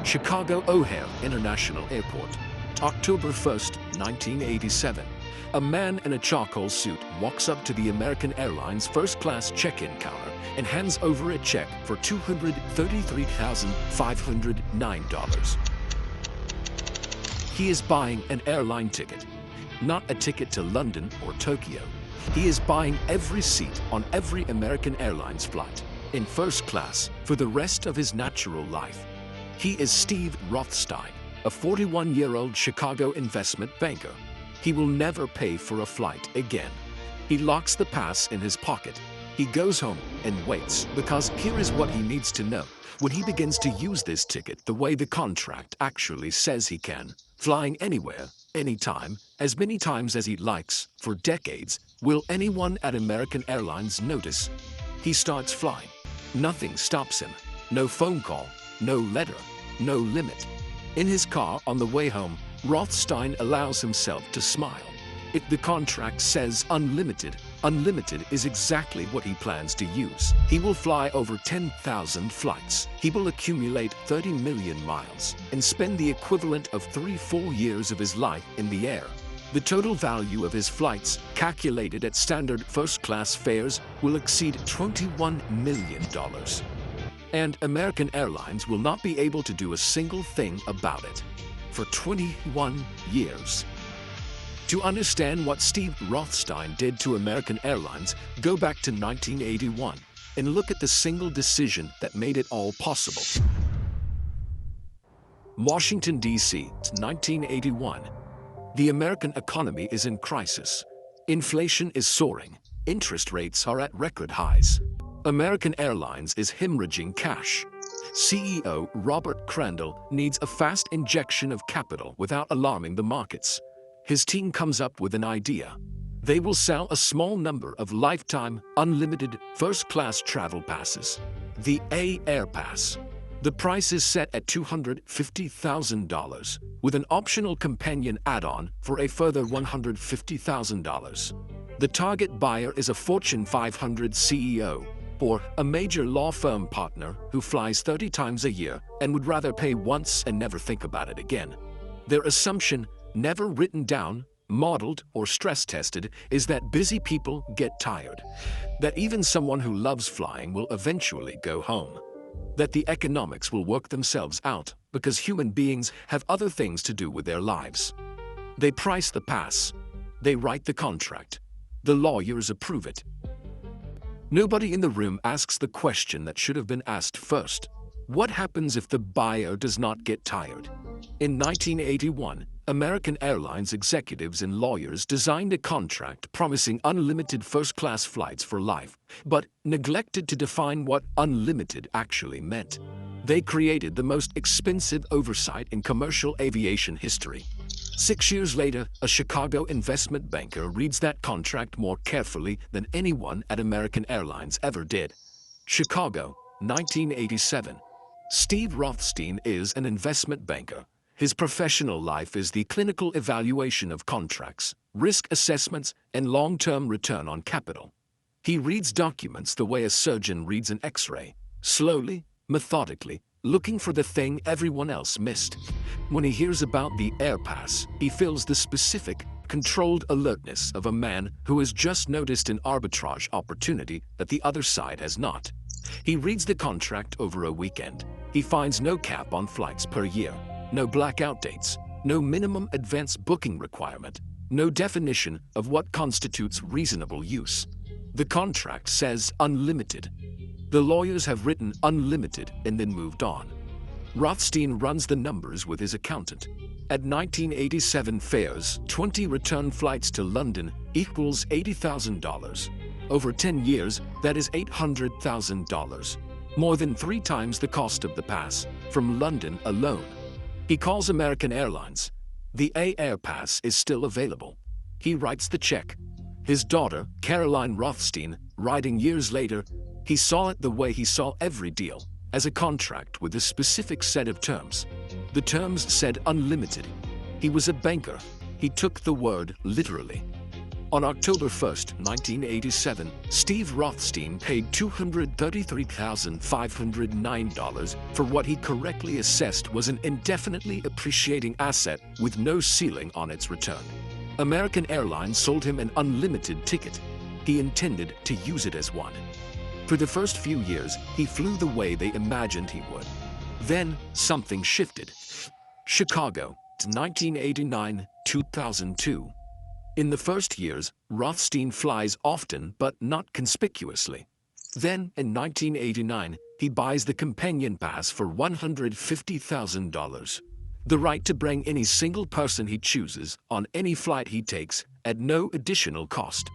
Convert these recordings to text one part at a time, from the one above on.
Chicago O'Hare International Airport, October 1st, 1987. A man in a charcoal suit walks up to the American Airlines first-class check-in counter and hands over a check for $233,509. He is buying an airline ticket, not a ticket to London or Tokyo. He is buying every seat on every American Airlines flight, in first class, for the rest of his natural life. He is Steve Rothstein, a 41-year-old Chicago investment banker. He will never pay for a flight again. He locks the pass in his pocket. He goes home and waits, because here is what he needs to know. When he begins to use this ticket the way the contract actually says he can, flying anywhere, anytime, as many times as he likes, for decades, will anyone at American Airlines notice? He starts flying. Nothing stops him. No phone call, no letter, no limit. In his car on the way home, Rothstein allows himself to smile. If the contract says unlimited, unlimited is exactly what he plans to use. He will fly over 10,000 flights. He will accumulate 30 million miles and spend the equivalent of 3 full years of his life in the air. The total value of his flights, calculated at standard first-class fares, will exceed $21 million. And American Airlines will not be able to do a single thing about it. For 21 years. To understand what Steve Rothstein did to American Airlines, go back to 1981 and look at the single decision that made it all possible. Washington, D.C., 1981. The American economy is in crisis. Inflation is soaring. Interest rates are at record highs. American Airlines is hemorrhaging cash. CEO Robert Crandall needs a fast injection of capital without alarming the markets. His team comes up with an idea. They will sell a small number of lifetime, unlimited, first-class travel passes, the AAirpass. The price is set at $250,000, with an optional companion add-on for a further $150,000. The target buyer is a Fortune 500 CEO, or a major law firm partner who flies 30 times a year and would rather pay once and never think about it again. Their assumption, never written down, modeled, or stress-tested, is that busy people get tired, that even someone who loves flying will eventually go home, that the economics will work themselves out because human beings have other things to do with their lives. They price the pass. They write the contract. The lawyers approve it. Nobody in the room asks the question that should have been asked first. What happens if the buyer does not get tired? In 1981, American Airlines executives and lawyers designed a contract promising unlimited first-class flights for life, but neglected to define what unlimited actually meant. They created the most expensive oversight in commercial aviation history. 6 years later, a Chicago investment banker reads that contract more carefully than anyone at American Airlines ever did. Chicago, 1987. Steve Rothstein is an investment banker. His professional life is the clinical evaluation of contracts, risk assessments, and long-term return on capital. He reads documents the way a surgeon reads an X-ray, slowly, methodically, looking for the thing everyone else missed. When he hears about the AirPass, he feels the specific, controlled alertness of a man who has just noticed an arbitrage opportunity that the other side has not. He reads the contract over a weekend. He finds no cap on flights per year, no blackout dates, no minimum advance booking requirement, no definition of what constitutes reasonable use. The contract says unlimited. The lawyers have written unlimited and then moved on. Rothstein runs the numbers with his accountant. At 1987 fares, 20 return flights to London equals $80,000. Over 10 years, that is $800,000. More than 3 times the cost of the pass, from London alone. He calls American Airlines. The AAirpass is still available. He writes the check. His daughter, Caroline Rothstein, writing years later, he saw it the way he saw every deal, as a contract with a specific set of terms. The terms said unlimited. He was a banker. He took the word literally. On October 1st, 1987, Steve Rothstein paid $233,509 for what he correctly assessed was an indefinitely appreciating asset with no ceiling on its return. American Airlines sold him an unlimited ticket. He intended to use it as one. For the first few years, he flew the way they imagined he would. Then, something shifted. Chicago, 1989-2002. In the first years, Rothstein flies often but not conspicuously. Then, in 1989, he buys the companion pass for $150,000. The right to bring any single person he chooses on any flight he takes at no additional cost.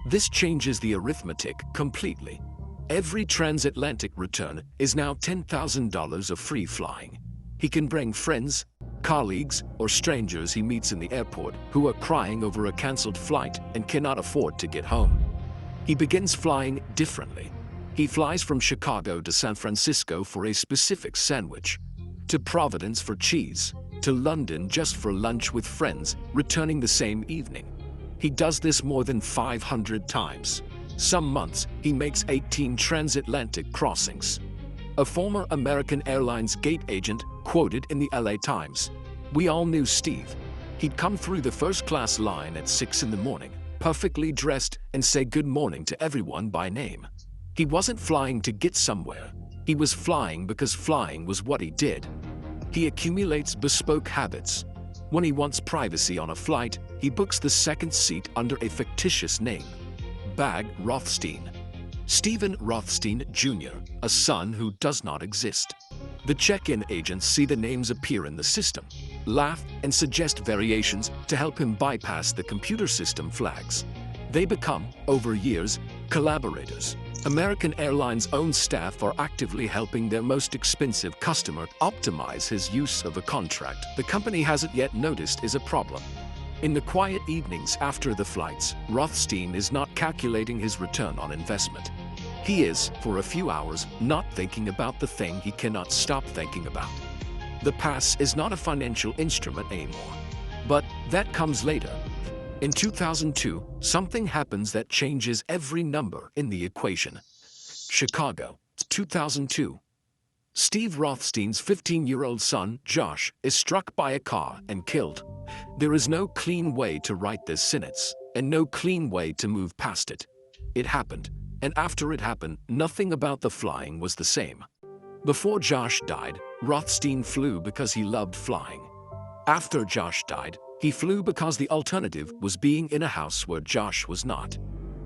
This changes the arithmetic completely. Every transatlantic return is now $10,000 of free flying. He can bring friends, colleagues, or strangers he meets in the airport who are crying over a canceled flight and cannot afford to get home. He begins flying differently. He flies from Chicago to San Francisco for a specific sandwich, to Providence for cheese, to London just for lunch with friends, returning the same evening. He does this more than 500 times. Some months, he makes 18 transatlantic crossings. A former American Airlines gate agent quoted in the LA Times, "We all knew Steve. He'd come through the first-class line at 6 in the morning, perfectly dressed, and say good morning to everyone by name. He wasn't flying to get somewhere. He was flying because flying was what he did." He accumulates bespoke habits. When he wants privacy on a flight, he books the second seat under a fictitious name. Bag Rothstein. Stephen Rothstein Jr., a son who does not exist. The check-in agents see the names appear in the system, laugh, and suggest variations to help him bypass the computer system flags. They become, over years, collaborators. American Airlines' own staff are actively helping their most expensive customer optimize his use of a contract the company hasn't yet noticed is a problem. In the quiet evenings after the flights, Rothstein is not calculating his return on investment. He is, for a few hours, not thinking about the thing he cannot stop thinking about. The pass is not a financial instrument anymore. But that comes later. In 2002, something happens that changes every number in the equation. Chicago, 2002. Steve Rothstein's 15-year-old son, Josh, is struck by a car and killed. There is no clean way to write this sentence, and no clean way to move past it. It happened, and after it happened, nothing about the flying was the same. Before Josh died, Rothstein flew because he loved flying. After Josh died, he flew because the alternative was being in a house where Josh was not.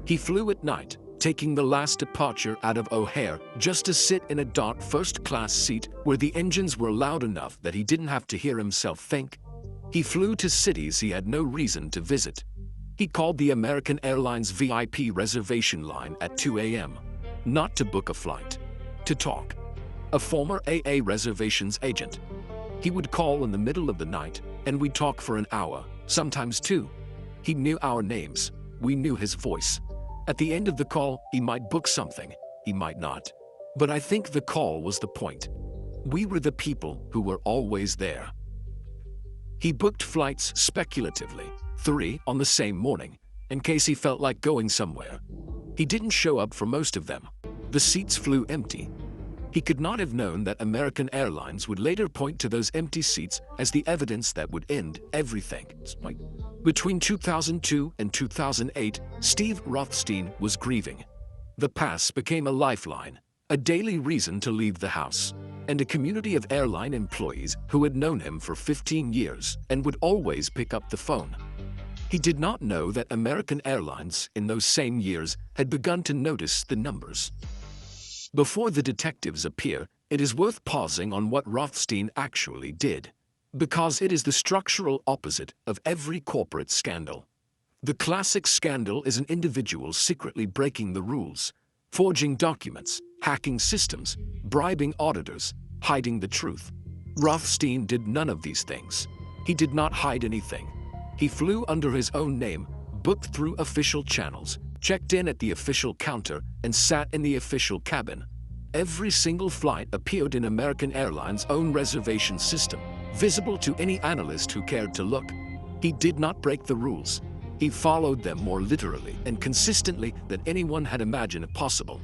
He flew at night, taking the last departure out of O'Hare just to sit in a dark first-class seat where the engines were loud enough that he didn't have to hear himself think. He flew to cities he had no reason to visit. He called the American Airlines VIP reservation line at 2 a.m., not to book a flight, to talk. A former AA reservations agent. He would call in the middle of the night, and we'd talk for an hour, sometimes two. He knew our names. We knew his voice. At the end of the call, he might book something, he might not. But I think the call was the point. We were the people who were always there. He booked flights speculatively, 3 on the same morning, in case he felt like going somewhere. He didn't show up for most of them. The seats flew empty. He could not have known that American Airlines would later point to those empty seats as the evidence that would end everything. Between 2002 and 2008, Steve Rothstein was grieving. The pass became a lifeline, a daily reason to leave the house, and a community of airline employees who had known him for 15 years and would always pick up the phone. He did not know that American Airlines, in those same years, had begun to notice the numbers. Before the detectives appear, it is worth pausing on what Rothstein actually did, because it is the structural opposite of every corporate scandal. The classic scandal is an individual secretly breaking the rules, forging documents, hacking systems, bribing auditors, hiding the truth. Rothstein did none of these things. He did not hide anything. He flew under his own name, booked through official channels, checked in at the official counter, and sat in the official cabin. Every single flight appeared in American Airlines' own reservation system, visible to any analyst who cared to look. He did not break the rules. He followed them more literally and consistently than anyone had imagined possible.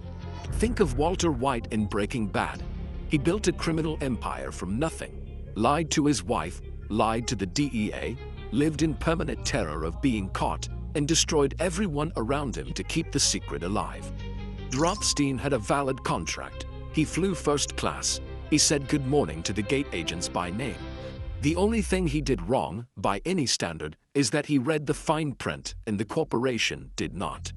Think of Walter White in Breaking Bad. He built a criminal empire from nothing, lied to his wife, lied to the DEA, lived in permanent terror of being caught, and destroyed everyone around him to keep the secret alive. Rothstein had a valid contract. He flew first class. He said good morning to the gate agents by name. The only thing he did wrong, by any standard, is that he read the fine print and the corporation did not.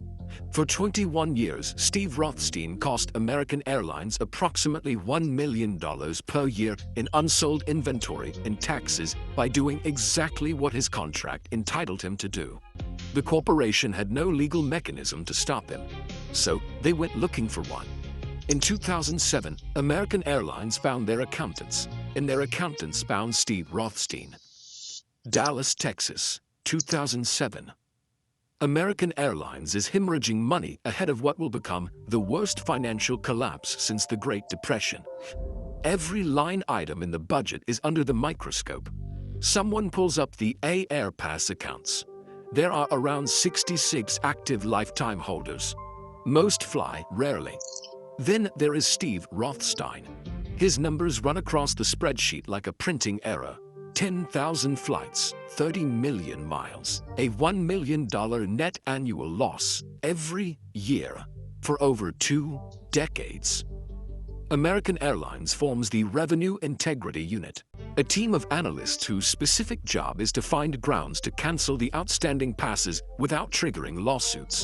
For 21 years, Steve Rothstein cost American Airlines approximately $1 million per year in unsold inventory and taxes by doing exactly what his contract entitled him to do. The corporation had no legal mechanism to stop him, so they went looking for one. In 2007, American Airlines found their accountants, and their accountants found Steve Rothstein. Dallas, Texas, 2007. American Airlines is hemorrhaging money ahead of what will become the worst financial collapse since the Great Depression. Every line item in the budget is under the microscope. Someone pulls up the AAirpass accounts. There are around 66 active lifetime holders. Most fly rarely. Then there is Steve Rothstein. His numbers run across the spreadsheet like a printing error. 10,000 flights, 30 million miles, a $1 million net annual loss every year for over 2 decades. American Airlines forms the Revenue Integrity Unit, a team of analysts whose specific job is to find grounds to cancel the outstanding passes without triggering lawsuits.